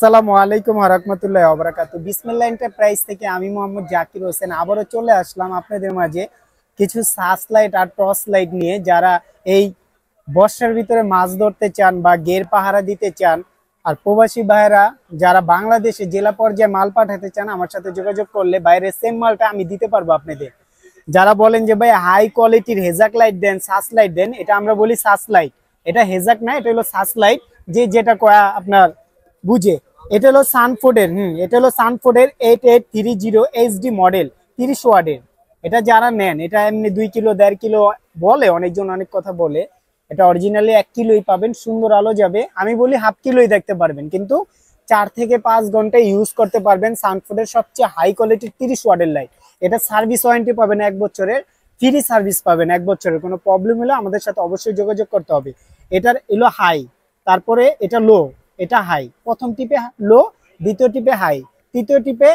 আসসালামু আলাইকুম ওয়া রাহমাতুল্লাহি ওয়া বারাকাতুহু। বিসমিল্লাহ এন্টারপ্রাইজ থেকে আমি মোহাম্মদ জাকির হোসেন আবারও চলে আসলাম আপনাদের মাঝে কিছু সার্চ লাইট আর টর্চ লাইট নিয়ে। যারা এই বর্ষার ভিতরে মাছ ধরতে চান বা গের পাহারা দিতে চান, আর প্রবাসী ভাইরা যারা বাংলাদেশে জেলা পর্যায়ে মাল পাঠাতে চান, আমার সাথে যোগাযোগ করলে বাইরের সেম মালটা আমি দিতে পারবো আপনাদের। যারা বলেন যে ভাই হাই কোয়ালিটির হেজাক লাইট দেন, সার্চ লাইট দেন, এটা আমরা বলি সার্চ লাইট। এটা হেজাক না, এটা হলো সার্চ লাইট। যে যেটা কয়া আপনার বুঝে। এটা হলো সানফোর্ডের এটা হলো সানফোর্ডের 8830 HD মডেল, 30 ওয়াটের। এটা যারা নেন, এটা এমনি 2 কিলো 1.5 কিলো বলে, অনেকজন অনেক কথা বলে। এটা অরিজিনালি 1 কিলোই পাবেন, সুন্দর আলো যাবে। আমি বলি হাফ কিলোই দেখতে পারবেন, কিন্তু 4 থেকে 5 ঘন্টা ইউজ করতে পারবেন। সানফোর্ডের সবচেয়ে হাই কোয়ালিটির 30 ওয়াটের লাইট। এটা সার্ভিস ওয়ারেন্টি পাবেন 1 বছরের, ফ্রি সার্ভিস পাবেন 1 বছরের। কোনো প্রবলেম হলে আমাদের সাথে অবশ্যই যোগাযোগ করতে হবে। এটার এলো হাই, তারপরে এটা লো, এটা হাই। প্রথম টিপে লো, দ্বিতীয় টিপে হাই, তৃতীয় টিপে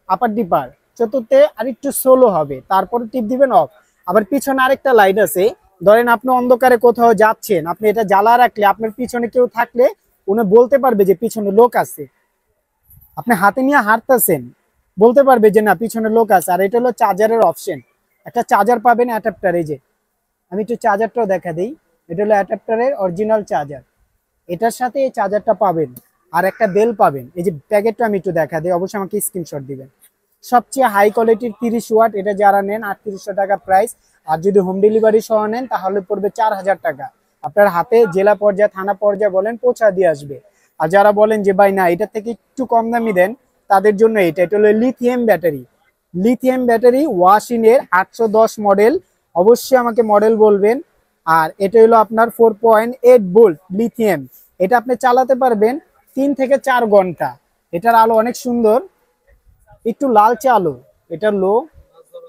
আপার ডিপার, চতুর্থে আরেকটু স্লো হবে, তারপরে টিপ দিবেন অফ। আবার পিছনে আরেকটা লাইট আছে। ধরেন আপনি অন্ধকারে কোথাও যাচ্ছেন, আপনি এটা জ্বালা রাখলে আপনার পিছনে কেউ থাকলে উনি বলতে পারবে যে পিছনে লোক আছে। আপনি হাতে নিয়ে হাঁটতেছেন, বলতে পারবে যে না পিছনে লোক আছে। আর এটা হলো চার্জারের অপশন। একটা চার্জার পাবেন অ্যাডাপ্টার। এই যে আমি একটু চার্জারটাও দেখা দিই। এটা হলো অ্যাডাপ্টারের অরিজিনাল চার্জার। এটার সাথে এই চার্জারটা পাবেন, আর একটা বেল পাবেন। এই যে প্যাকেটটা আমি একটু দেখা দিই, অবশ্যই আমাকে স্ক্রিনশট দিবেন। সবচেয়ে হাই কোয়ালিটির 30 ওয়াট। এটা যারা নেন 3800 টাকা প্রাইস। আর যদি হোম ডেলিভারি সহ নেন তাহলে পড়বে 4000 টাকা। আপনার হাতে জেলা পর্যায়ে থানা পর্যায়ে বলেন পৌঁছা দিয়ে আসবে। আর যারা বলেন যে ভাই না এটা থেকে একটু কম দামি দেন, তাদের জন্য এটা হলো লিথিয়াম ব্যাটারি। লিথিয়াম ব্যাটারি ওয়াশিনের 810 মডেল। অবশ্যই আমাকে মডেল বলবেন। আর এটা হলো আপনার 4.8 ভোল্ট লিথিয়াম। এটা আপনি চালাতে পারবেন 3 থেকে 4 ঘন্টা। এটার আলো অনেক সুন্দর, একটু লালচে আলো। এটা লো,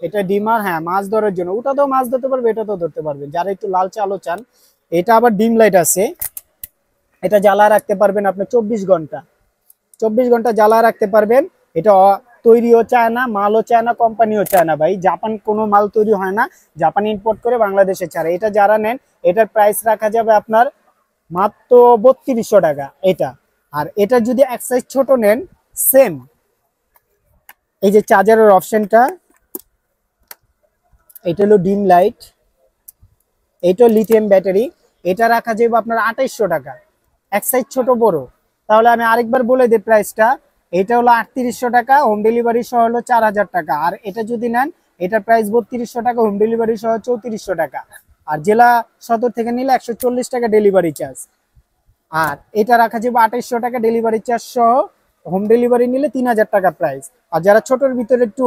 এটা ডিমার। হ্যাঁ, মাছ ধরার জন্য। ওটাতেও মাছ ধরতে পারবে, এটাতেও ধরতে পারবেন যারা একটু লালচে আলো চান। এটা আবার ডিম লাইট আছে। এটা জ্বালা রাখতে পারবেন আপনি 24 ঘন্টা। 24 ঘন্টা জ্বালা রাখতে পারবেন। এটা তৈরিও চায় না, মালও চায় না, কোম্পানিও চায় না। ভাই জাপান কোনো মাল তৈরি হয় না, জাপান ইম্পোর্ট করে বাংলাদেশে ছাড়ে। এটা যারা নেন এটার প্রাইস রাখা যাবে আপনার মাত্র 3200 টাকা এটা। আর এটা যদি এক সাইজ ছোট নেন, সেম এই যে চার্জারের অপশনটা, এটা হলো ডিম লাইট, এটা লিথিয়াম ব্যাটারি। এটা রাখা যাবে আপনার 2800 টাকা, এক সাইজ ছোট বড়। তাহলে আমি আরেকবার বলে দিই প্রাইসটা। এটা হলো 3800 টাকা, হোম ডেলিভারি সহ হলো 4000 টাকা। আর এটা যদি নেন এটার প্রাইস 3200 টাকা, হোম ডেলিভারি সহ 3400 টাকা। আর জেলা সদর থেকে নিলে 140 টাকা ডেলিভারি চার্জ। আর এটা রাখা যাবে 2800 টাকা ডেলিভারি চার্জ সহ, হোম ডেলিভারি নিলে 3000 টাকা প্রাইস। আর যারা ছোটোর ভিতরে একটু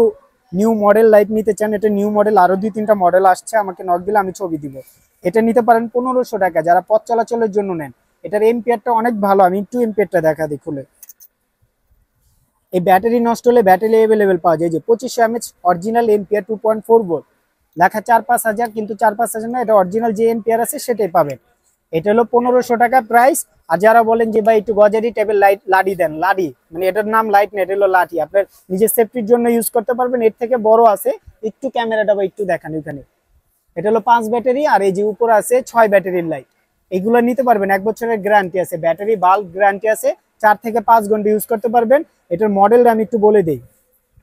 নিউ মডেল লাইট নিতে চান, এটা নিউ মডেল, আরো 2-3টা মডেল আসছে, আমাকে নক দিলে আমি ছবি দিব। এটা নিতে পারেন 1500 টাকা যারা পথ চলাচলের জন্য নেন। এটার এম্পিয়ারটা অনেক ভালো, আমি একটু এম্পিয়ারটা দেখা দিই খুলে। এই ব্যাটারি নষ্ট হলে ব্যাটারি অ্যাভেলেবেল পাওয়া যায়। যে 2500 mAh অরিজিনাল এম্পিয়ার 2.4 ভোল্ট, লেখা 4-5 হাজার, কিন্তু 4-5 হাজার না, এটা অরিজিনাল যে এম্পিয়ার আছে সেটাই পাবেন। এটা হলো 1500 টাকা প্রাইস। আর যারা বলেন যে ভাই একটু গজারি টাইপের লাইট লাডি দেন, লাডি মানে এটার নাম লাইট না, এটা হলো লাঠি, আপনার নিজের সেফটির জন্য ইউজ করতে পারবেন। এর থেকে বড় আছে, একটু ক্যামেরাটা বা একটু দেখান ওইখানে। এটা হলো 5 ব্যাটারি। আর এই যে উপরে আছে 6 ব্যাটারির লাইট। এগুলো নিতে পারবেন, 1 বছরের গ্যারান্টি আছে, ব্যাটারি বাল্ব গ্যারান্টি আছে, 4 থেকে 5 ঘন্টা ইউজ করতে পারবেন। এটার মডেলটা আমি একটু বলে দিই,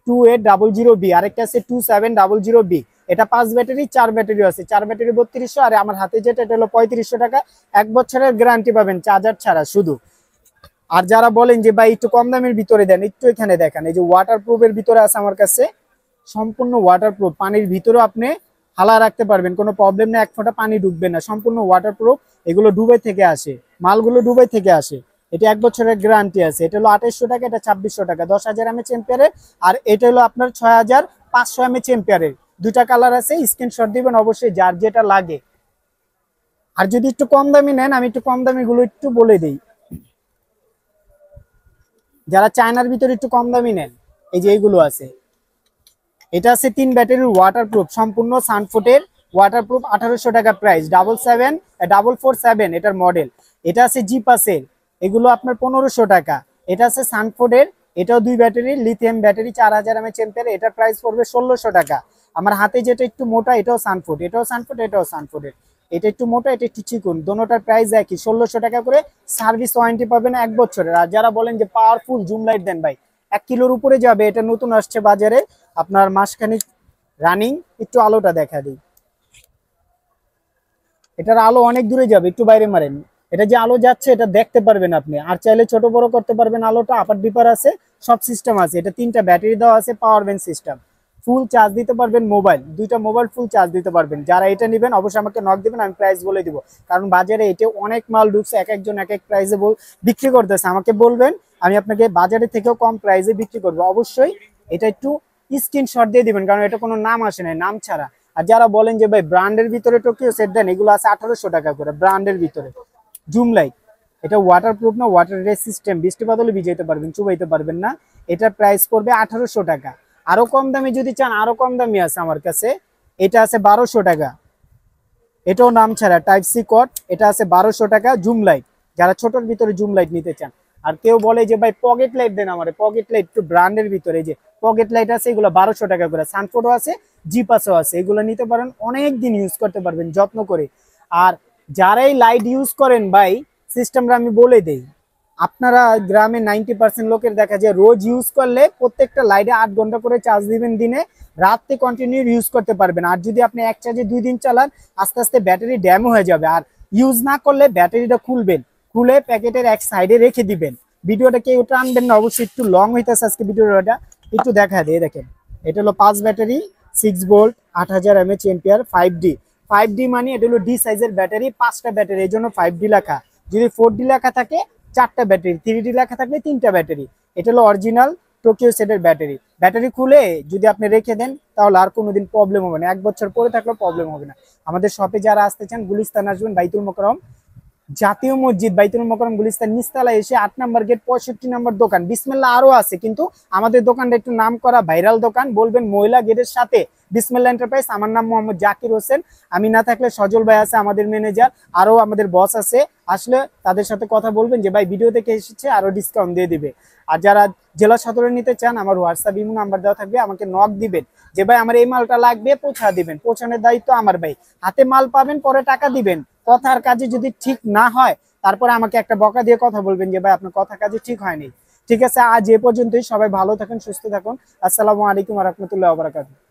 2800B। আরেকটা আছে 2700B। এটা 5 ব্যাটারি, 4 ব্যাটারি আছে, 4 ব্যাটারি 3200। আর আমার হাতে যেটা এটা হলো 3500 টাকা, 1 বছরের গ্যারান্টি পাবেন চার্জার ছাড়া শুধু। আর যারা বলেন যে ভাই একটু কম দামের ভিতরে দেন, একটু এখানে দেখেন, এই যে ওয়াটার প্রুফের ভিতরে আছে আমার কাছে, সম্পূর্ণ ওয়াটার প্রুফ। পানির ভিতরেও আপনি হালা রাখতে পারবেন, কোনো প্রবলেম নেই, 1 ফোঁটা পানি ডুববে না, সম্পূর্ণ ওয়াটার প্রুফ। এগুলো দুবাই থেকে আসে, মালগুলো দুবাই থেকে আসে। এটা 1 বছরের গ্যারান্টি আছে। এটা হলো 2800 টাকা, এটা 2600 টাকা, 10,000 mAh এম্পিয়ারের। আর এটা হলো আপনার 6500 mAh এম্পিয়ারের। 2টা কালার আছে, স্ক্রিনশট দিবেন অবশ্যই যার যেটা লাগে। আর যদি একটু কম দামি নেন, আমি একটু কম দামি গুলো একটু বলে দিই। যারা চায়নার ভিতরে একটু কম দামি নেন, এই যে এইগুলো আছে। এটা আছে 3 ব্যাটারির ওয়াটারপ্রুফ, সম্পূর্ণ সানফুটের ওয়াটারপ্রুফ, 1800 টাকা প্রাইস। 447 এটার মডেল। এটা আছে জিপাসের, এগুলো আপনার 1500 টাকা। এটা আছে সানফুডের, এটাও 2 ব্যাটারির লিথিয়াম ব্যাটারি, 4000 mAh এম্পিয়ার। এটার প্রাইস পড়বে 1600 টাকা। আমার হাতে যেটা একটু মোটা, এটাও সানফুড, এটাও সানফুড, এটাও সানফুডের। এটা একটু মোটা, এটা একটু চিকন, দোনোটার প্রাইস একই 1600 টাকা করে। সার্ভিস ওয়ারেন্টি পাবেন 1 বছরের। আর যারা বলেন যে পাওয়ারফুল জুম লাইট দেন ভাই, 1 কিলোর উপরে যাবে, এটা নতুন আসছে বাজারে, আপনার মাসখানিক রানিং। একটু আলোটা দেখা দিই, এটার আলো অনেক দূরে যাবে, একটু বাইরে মারেন। এটা যে আলো যাচ্ছে এটা দেখতে পারবেন আপনি। আর চাইলে ছোট বড় করতে পারবেন আলোটা, আপার ডিপার আছে, সব সিস্টেম আছে। এটা 3টা ব্যাটারি দেওয়া আছে, power bank system, full charge দিতে পারবেন। মোবাইল 2টা মোবাইল ফুল চার্জ দিতে পারবেন। যারা এটা নেবেন অবশ্যই আমাকে নক দিবেন, আমি প্রাইস বলে দিব। কারণ বাজারে এটা অনেক মাল ঢুকছে, এক একজন এক এক প্রাইসে বিক্রি করতেছে। আমাকে বলবেন, আমি আপনাকে বাজারে থেকেও কম প্রাইসে বিক্রি করবো। অবশ্যই এটা একটু স্ক্রিনশট দিয়ে দিবেন, কারণ এটা কোনো নাম আসে নাই, নাম ছাড়া। আর যারা বলেন যে ভাই ব্র্যান্ডের ভিতরে টোকিও সেট দেন, এগুলো আছে 1800 টাকা করে ব্র্যান্ডের ভিতরে। জুম লাইট, এটা ওয়াটারপ্রুফ না, ওয়াটার রেসিস্টেন্ট, বৃষ্টি বাদলে ভিজাইতে পারবেন, চুবাইতে পারবেন না। এটার প্রাইস পড়বে 1800 টাকা। আরো কম দামি যদি চান, আরো কম দামি আছে আমার কাছে, এটা আছে 1200 টাকা। এটাও নাম ছাড়া, টাইপ সি কট, এটা আছে 1200 টাকা। জুম লাইট, যারা ছোটর ভিতরে জুম লাইট নিতে চান। আর কেউ বলে যে ভাই পকেট লাইট দেন আমার, পকেট লাইট একটু ব্র্যান্ডের ভিতরে, যে পকেট লাইট আছে এগুলো 1200 টাকা করে। সানফোর্ডও আছে, জিপাসও আছে, এগুলো নিতে পারেন, অনেক দিন ইউজ করতে পারবেন যত্ন করে। আর যারাই লাইট ইউজ করেন ভাই, সিস্টেমটা আমি বলে দেই, আপনারা গ্রামে 90% লোকের দেখা যায় রোজ ইউজ করলে প্রত্যেকটা লাইটে 8 ঘন্টা করে চার্জ দিবেন দিনে, রাতে কন্টিনিউ ইউজ করতে পারবেন। আর যদি আপনি এক চার্জে 2 দিন চালান, আস্তে আস্তে ব্যাটারি ড্যাম হয়ে যাবে। আর ইউজ না করলে ব্যাটারিটা খুলবেন, খুলে প্যাকেটের এক সাইডে রেখে দিবেন। ভিডিওটা কেউ টানবেন না, অবশ্যই একটু লং হইতেছে আজকে ভিডিওটা, একটু দেখা দিয়ে দেখেন। এটা হলো 5 battery, 6 volt, 8000 mAh ampere, 5D। 5D মানে এটা হলো ডি সাইজের ব্যাটারি, 5টা ব্যাটারি, এই জন্য 5D লেখা। যদি 4D লেখা থাকে 4টা ব্যাটারি, 3D লেখা থাকলে 3টা ব্যাটারি। এটা হলো অরিজিনাল টোকিও সেটের ব্যাটারি। ব্যাটারি খুলে যদি আপনি রেখে দেন তাহলে আর কোনোদিন প্রবলেম হবে না, 1 বছর পরে থাকলেও প্রবলেম হবে না। আমাদের শপে যারা আসতে চান, গুলিস্তান আসবেন, বাইতুল মোকাররম জাতীয় মসজিদ, বাইতুল মোকাররম গুলিস্তান নিচতলায় এসে 8 নম্বর গেট 65 নম্বর দোকান। বিসমিল্লাহ আরো আছে, কিন্তু আমাদের দোকানটা একটু নাম করা ভাইরাল দোকান। বলবেন মহিলা গেটের সাথে বিসমিল্লাহ এন্টারপ্রাইজ। আমার নাম মোহাম্মদ জাকির হোসেন। আমি না থাকলে সজল ভাই আছে, আমাদের ম্যানেজার, আরো আমাদের বস আছে। আসলে তাদের সাথে কথা বলবেন যে ভাই ভিডিও থেকে এসেছে, আরো ডিসকাউন্ট দিয়ে দিবে। আর যারা জেলা সদরে নিতে চান, আমার হোয়াটসঅ্যাপ ইমো নাম্বার দেওয়া থাকবে, আমাকে নক দিবেন যে ভাই আমার এই মালটা লাগবে, পৌঁছা দিবেন। পৌঁছানোর দায়িত্ব আমার ভাই, হাতে মাল পাবেন, পরে টাকা দিবেন। কথার কাজে যদি ঠিক না হয়, তারপরে আমাকে একটা বকা দিয়ে কথা বলবেন যে ভাই আপনার কথা কাজে ঠিক হয়নি। ঠিক আছে, আজ এ পর্যন্তই। সবাই ভালো থাকুন, সুস্থ থাকুন। আসসালামু আলাইকুম ওয়া রাহমাতুল্লাহি ওয়া বারাকাতুহু।